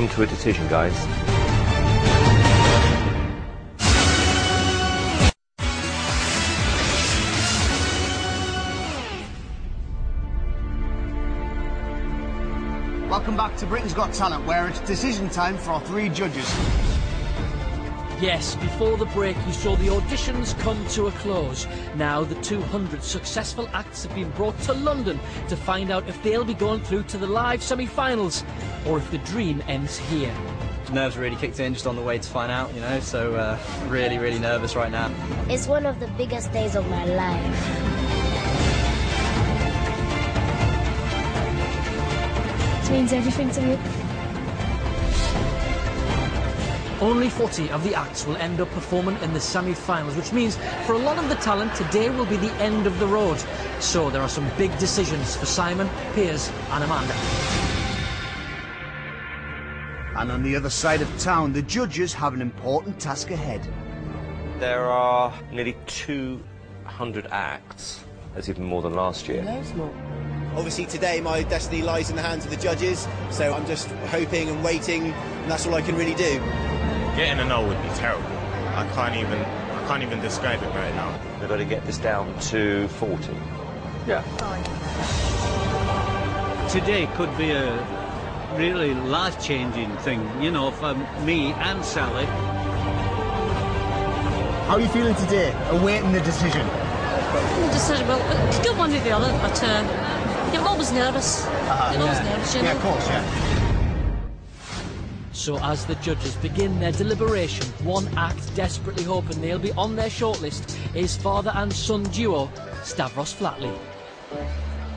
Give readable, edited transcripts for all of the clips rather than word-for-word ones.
come to a decision, guys. Welcome back to Britain's Got Talent, where it's decision time for our 3 judges. Yes, before the break you saw the auditions come to a close. Now the 200 successful acts have been brought to London to find out if they'll be going through to the live semi-finals or if the dream ends here. Nerves really kicked in just on the way to find out, you know, so really, really nervous right now. It's one of the biggest days of my life. It means everything to me. Only 40 of the acts will end up performing in the semi-finals, which means for a lot of the talent, today will be the end of the road. So there are some big decisions for Simon, Piers and Amanda. And on the other side of town, the judges have an important task ahead. There are nearly 200 acts. That's even more than last year. Loads more. Obviously today my destiny lies in the hands of the judges, so I'm just hoping and waiting, and that's all I can really do. Getting a no would be terrible. I can't even describe it right now. We've got to get this down to 40. Yeah. Today could be a really life-changing thing, you know, for me and Sally. How are you feeling today, awaiting the decision? The decision, well, it could go one way or the other, but you're always nervous. You're always nervous, you know. Yeah, of course, yeah. So as the judges begin their deliberation, one act desperately hoping they'll be on their shortlist is father and son duo Stavros Flatley.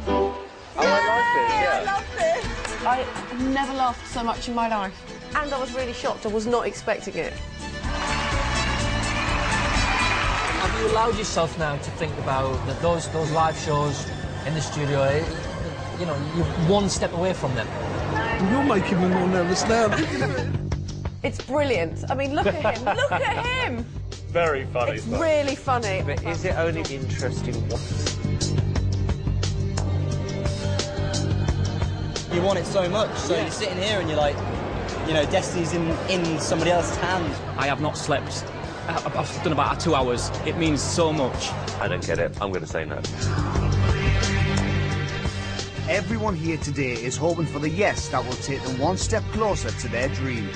Oh, I love this, yeah. I've never laughed so much in my life. And I was really shocked. I was not expecting it. Have you allowed yourself now to think about that those live shows in the studio, you know, you're one step away from them? You're making me more nervous now. It's brilliant. I mean, look at him. Look at him. Very funny It's really funny. But is it only interesting once? You want it so much, so you're sitting here and you're like, you know, destiny's in somebody else's hands. I have not slept. I've done about 2 hours. It means so much. I don't get it. I'm going to say no. Everyone here today is hoping for the yes that will take them one step closer to their dream.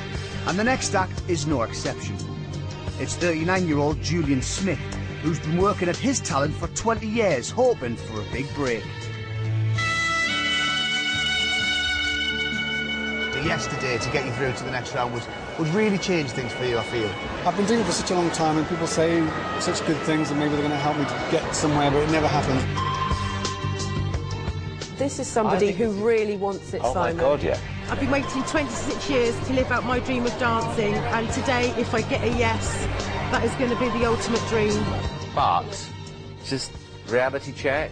And the next act is no exception. It's 39-year-old Julian Smith, who's been working at his talent for 20 years, hoping for a big break. The yes today to get you through to the next round would really change things for you, I feel. I've been doing it for such a long time, and people say such good things, and maybe they're going to help me to get somewhere, but it never happens. This is somebody who really wants it, Oh, Simon. my God, yeah. I've been waiting 26 years to live out my dream of dancing, and today, if I get a yes, that is going to be the ultimate dream. But, just reality check,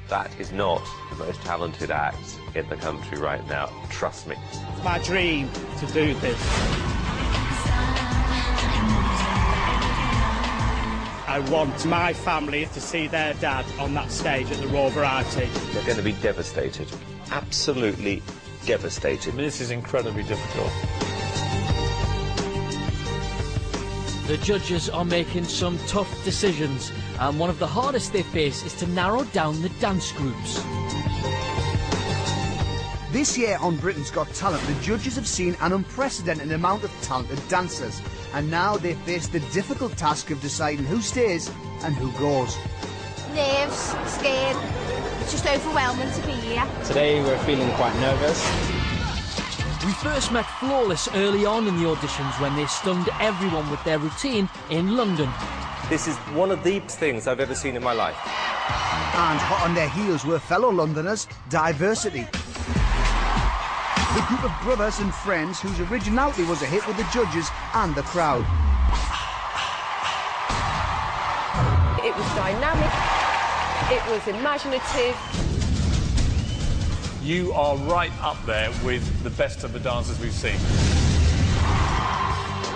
that is not the most talented act in the country right now. Trust me. It's my dream to do this. I want my family to see their dad on that stage at the Raw Variety. They're going to be devastated. Absolutely devastated. This is incredibly difficult. The judges are making some tough decisions, and one of the hardest they face is to narrow down the dance groups. This year on Britain's Got Talent, the judges have seen an unprecedented amount of talented dancers, and now they face the difficult task of deciding who stays and who goes. Nerves, scared. It's just overwhelming to be here. Today we're feeling quite nervous. We first met Flawless early on in the auditions when they stunned everyone with their routine in London. This is one of the best things I've ever seen in my life. And hot on their heels were fellow Londoners, Diversity. The group of brothers and friends whose originality was a hit with the judges and the crowd. It was dynamic. It was imaginative. You are right up there with the best of the dancers we've seen.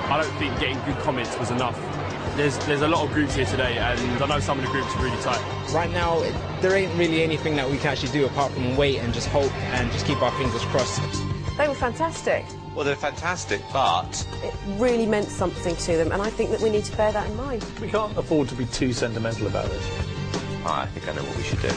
I don't think getting good comments was enough. There's a lot of groups here today, and I know some of the groups are really tight. Right now, there ain't really anything that we can actually do apart from wait and just hope and just keep our fingers crossed. They were fantastic. Well, they're fantastic, but... It really meant something to them, and I think that we need to bear that in mind. We can't afford to be too sentimental about it. I think I know what we should do.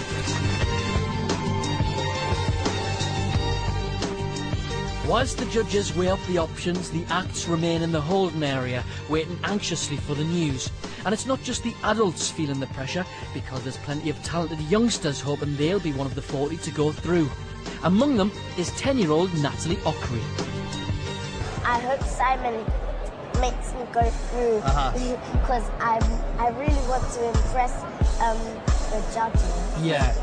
Whilst the judges weigh up the options, the acts remain in the holding area, waiting anxiously for the news. And it's not just the adults feeling the pressure, because there's plenty of talented youngsters hoping they'll be one of the 40 to go through. Among them is 10-year-old Natalie Ockery. I hope Simon makes me go through, because I really want to impress the judges. Yeah.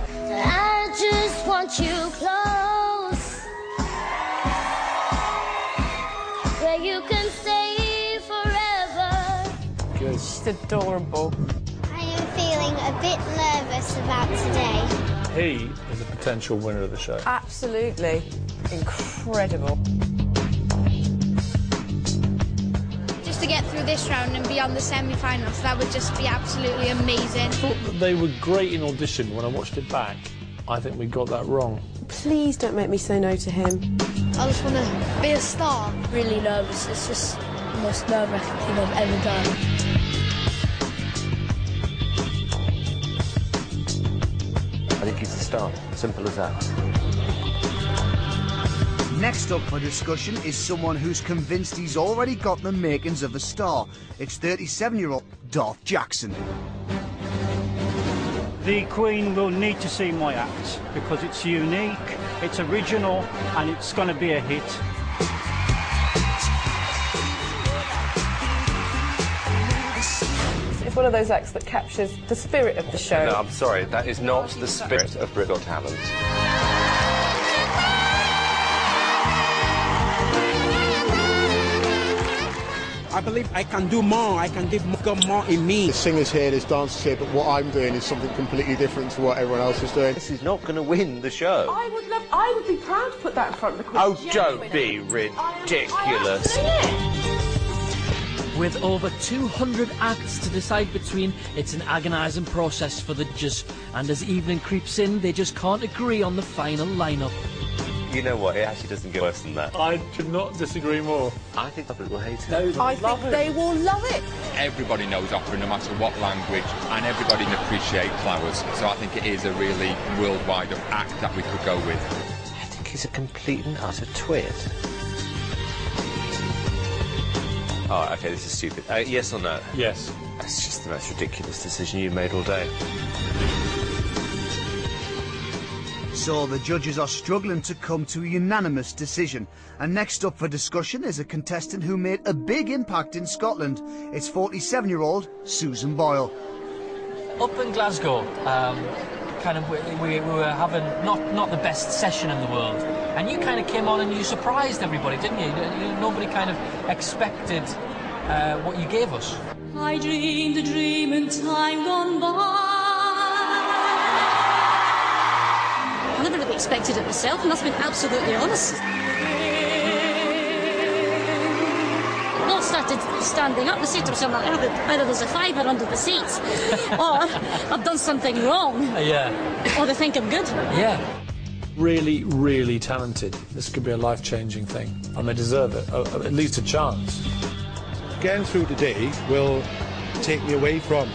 I just want you close, where you can stay forever. Good. She's adorable. I am feeling a bit nervous about today. He is a potential winner of the show. Absolutely incredible. Just to get through this round and be on the semi-finals, that would just be absolutely amazing. I thought that they were great in audition. When I watched it back, I think we got that wrong. Please don't make me say no to him. I just want to be a star. Really nervous. It's just the most nerve-wracking thing I've ever done. I think he's a star. Simple as that. Next up for discussion is someone who's convinced he's already got the makings of a star. It's 37-year-old Darth Jackson. The Queen will need to see my act because it's unique, it's original, and it's going to be a hit. It's one of those acts that captures the spirit of the show. No, I'm sorry, that is not the spirit of Britain's Got Talent. I believe I can do more, I can give more in me. The singers here, there's dancers here, but what I'm doing is something completely different to what everyone else is doing. This is not going to win the show. I would be proud to put that in front of the Queen. Oh, don't be ridiculous. With over 200 acts to decide between, it's an agonising process for the judges. And as evening creeps in, they just can't agree on the final lineup. You know what, it actually doesn't get worse than that. I could not disagree more. I think the public will hate it. I think they will love it. Everybody knows opera, no matter what language, and everybody can appreciate flowers. So I think it is a really worldwide act that we could go with. I think he's a complete and utter twit. Oh, OK, this is stupid. Yes or no? Yes. That's just the most ridiculous decision you've made all day. So the judges are struggling to come to a unanimous decision. And next up for discussion is a contestant who made a big impact in Scotland. It's 47-year-old Susan Boyle. Up in Glasgow, we were having not the best session in the world. And you kind of came on and you surprised everybody, didn't you? Nobody kind of expected what you gave us. I dreamed a dream in time gone by. I never really expected it myself, and that's been absolutely honest. I all started standing up. They said to me something like, either there's a fiver under the seats, or I've done something wrong. Yeah. Or they think I'm good. Yeah. Really, really talented. This could be a life-changing thing, and they deserve it, at least a chance. Getting through today will take me away from